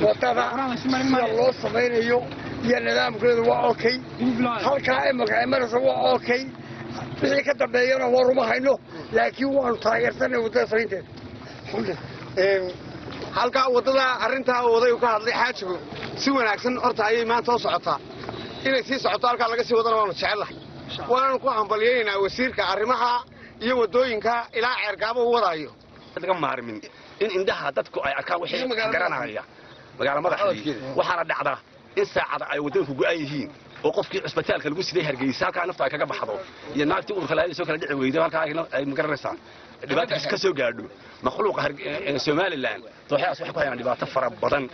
wadada sida loo samaynayo iyo nidaamkeedu waa okay halkaa ay magacmaraysa waa okay wixii ka dambeeyana waruma hayno laakiin waanu taageersanay wadada samaynteeda halkaa wadada arrintaa waday ka hadlay xaajigu si wanaagsan horta ayay maanta u socotaa inay sii socoto halkaa laga sii wadana waanu jecelahay waanu ku hambalyeynaa wasiirka arrimaha iyo wadooyinka ilaa ceergaabo u wadaayo laga maarmin in indhaha dadku ay arkaan wixii garanaya magaala madaxdii waxaana dhacda in saacada ay wadooyinku go'an yihiin oo qofkii cusbitaalka lagu siday Hargeysa halka nafta ay kaga baxdo iyo naagtii uu kala soo kala dhici weyday halka ay magaranaysaa dhibaato iska soo gaadho makhluuqa Soomaaliland waxaas wax ku hayaan dhibaato fara badan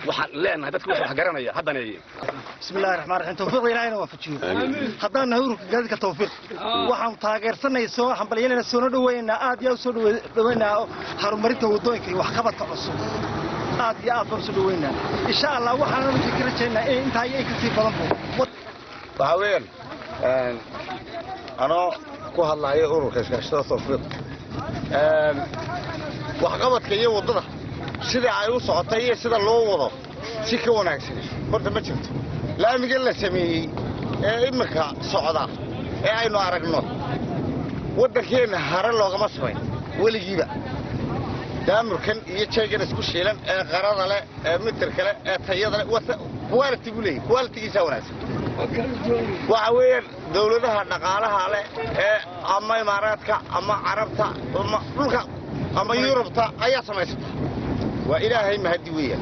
waxaan leenahay dadku wax garanaya haddana bismillaahir rahmaanir rahiim tawfiiq ilaahayna waafajiyo haddaan nahurka gaadka tawfiiq waxaan taageersanay soo hambalyeynayna soo dhaweynaa aad iyo soo dhaweynaa horumarinta wadooyinka wax qabadka cusub aad iyo aad soo dhaweynaa insha Allah waxaan u fikiraynaa in inta ay ka sii badan waxa weeyaan ano ku hadlayo ururka iskaashatada tawfiiq wax qabadka iyo wadada sida ay u socotay iyo sida loo wado si ka wanaagsan horta ma jirto laamiga la sameeyay ee imika socda ee aynu aragno wadankeena hare loogama sameyn weligiiba daamurkan iyo jeegan isku shiilan ee qarada leh ee mitir kale ee tayada leh quality bulay quality-giisa wanaagsan waxa weeyaan dawladaha dhaqaalaha leh ee ama imaaraadka ama carabta ama dhulka ama Yurubta ayaa samaysata وإلهي مهدي ويا